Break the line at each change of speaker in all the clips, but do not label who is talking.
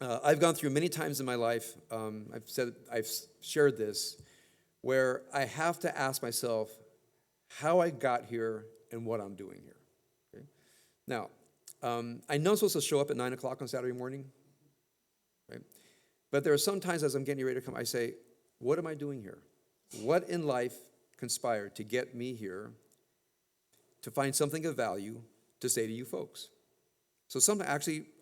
I've gone through many times in my life, I've shared this, where I have to ask myself how I got here and what I'm doing here. Okay? Now, I know I'm supposed to show up at 9 o'clock on Saturday morning, right? But there are some times as I'm getting ready to come, I say, what am I doing here? What in life conspired to get me here to find something of value to say to you folks? So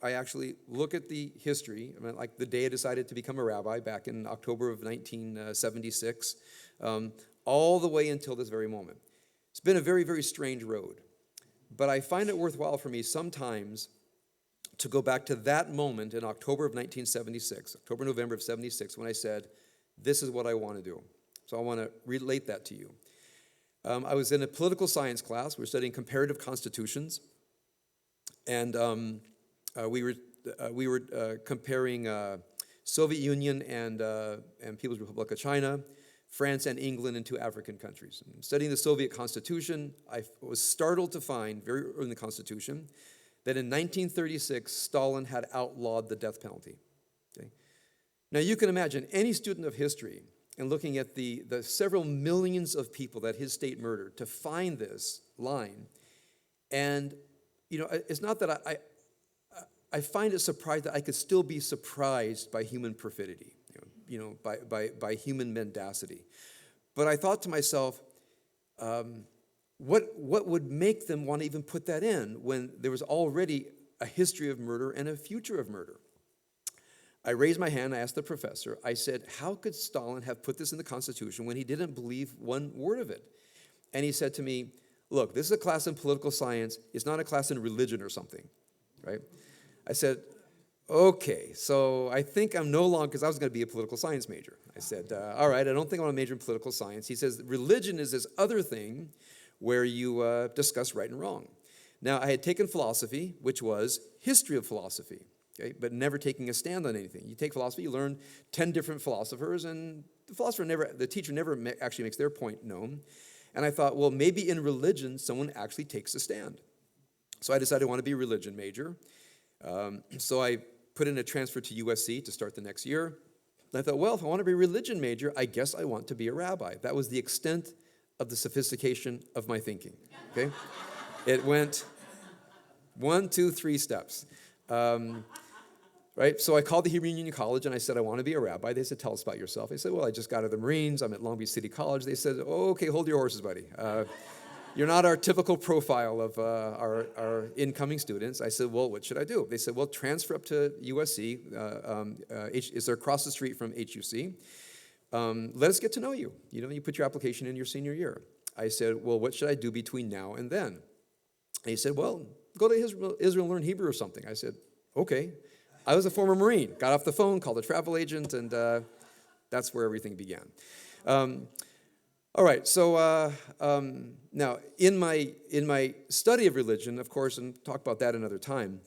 I actually look at the history, like the day I decided to become a rabbi back in October of 1976, all the way until this very moment. It's been a very, very strange road. But I find it worthwhile for me sometimes to go back to that moment in October of 1976, October, November of 76, when I said, this is what I want to do. So I want to relate that to you. I was in a political science class. We were studying comparative constitutions. And we were comparing Soviet Union and People's Republic of China, France and England, and two African countries. Studying the Soviet Constitution, I was startled to find very early in the Constitution that in 1936 Stalin had outlawed the death penalty. Okay? Now you can imagine any student of history and looking at the several millions of people that his state murdered to find this line, and it's not that I find it surprised that I could still be surprised by human perfidy, by human mendacity. But I thought to myself, what would make them want to even put that in when there was already a history of murder and a future of murder? I raised my hand, I asked the professor, I said, how could Stalin have put this in the Constitution when he didn't believe one word of it? And he said to me, look, this is a class in political science. It's not a class in religion or something, right? I said, okay, so I think I'm no longer, because I was going to be a political science major. I said, all right, I don't think I want to major in political science. He says, religion is this other thing where you discuss right and wrong. Now, I had taken philosophy, which was history of philosophy, okay, but never taking a stand on anything. You take philosophy, you learn 10 different philosophers, and the teacher never actually makes their point known. And I thought, well, maybe in religion, someone actually takes a stand. So I decided I want to be a religion major. So I put in a transfer to USC to start the next year. And I thought, well, if I want to be a religion major, I guess I want to be a rabbi. That was the extent of the sophistication of my thinking, okay? It went 1, 2, 3 steps. Right? So I called the Hebrew Union College and I said, I want to be a rabbi. They said, tell us about yourself. I said, well, I just got out of the Marines. I'm at Long Beach City College. They said, oh, okay, hold your horses, buddy. You're not our typical profile of our incoming students. I said, well, what should I do? They said, well, transfer up to USC. It's across the street from HUC. Let us get to know you. You put your application in your senior year. I said, well, what should I do between now and then? And he said, well, go to Israel and learn Hebrew or something. I said, okay. I was a former Marine. Got off the phone, called a travel agent, and that's where everything began. All right, so now in my study of religion, of course, and talk about that another time,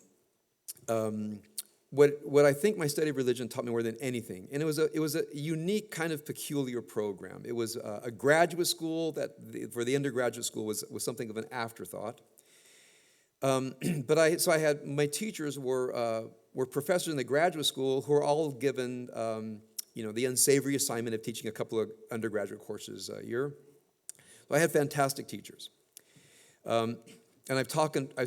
what I think my study of religion taught me more than anything, and it was a unique kind of peculiar program. It was a graduate school that for the undergraduate school was something of an afterthought. But I had my teachers were professors in the graduate school who were all given the unsavory assignment of teaching a couple of undergraduate courses a year. So I had fantastic teachers, and I've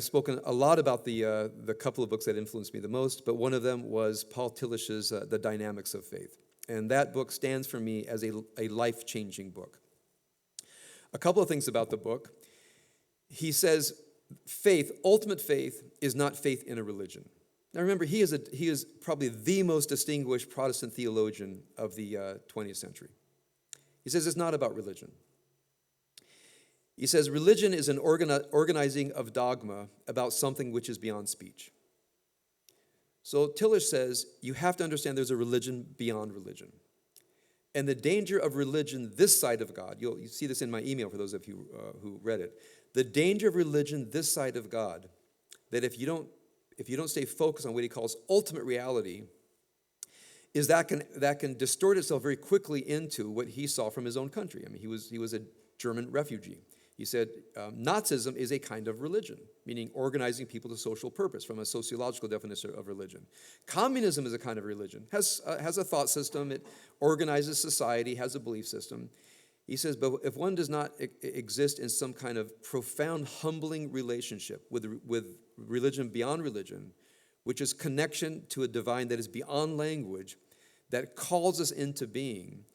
spoken a lot about the couple of books that influenced me the most. But one of them was Paul Tillish's The Dynamics of Faith, and that book stands for me as a life-changing book. A couple of things about the book. He says, ultimate faith, is not faith in a religion. Now remember, he is probably the most distinguished Protestant theologian of the 20th century. He says it's not about religion. He says religion is an organizing of dogma about something which is beyond speech. So Tillich says you have to understand there's a religion beyond religion. And the danger of religion this side of God, you see this in my email for those of you who read it, the danger of religion this side of God, that if you don't stay focused on what he calls ultimate reality, is that can distort itself very quickly into what he saw from his own country. I mean, he was a German refugee. He said, Nazism is a kind of religion, meaning organizing people to social purpose from a sociological definition of religion. Communism is a kind of religion, has a thought system, it organizes society, has a belief system. He says, but if one does not exist in some kind of profound, humbling relationship with religion beyond religion, which is connection to a divine that is beyond language, that calls us into being,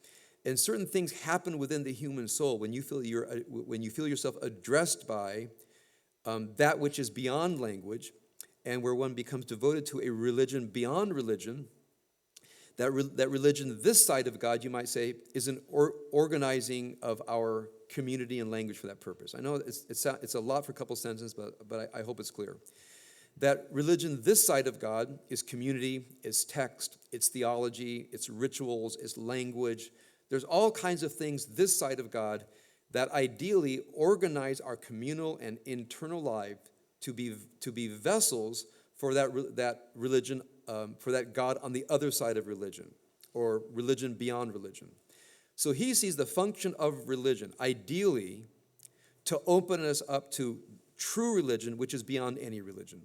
and certain things happen within the human soul when you feel yourself addressed by that which is beyond language, and where one becomes devoted to a religion beyond religion. That religion, this side of God, you might say, is an organizing of our community and language for that purpose. I know it's a lot for a couple sentences, but I hope it's clear. That religion, this side of God, is community, is text, it's theology, it's rituals, it's language. There's all kinds of things this side of God that ideally organize our communal and internal life to be vessels for that religion, for that God on the other side of religion, or religion beyond religion. So he sees the function of religion, ideally, to open us up to true religion, which is beyond any religion.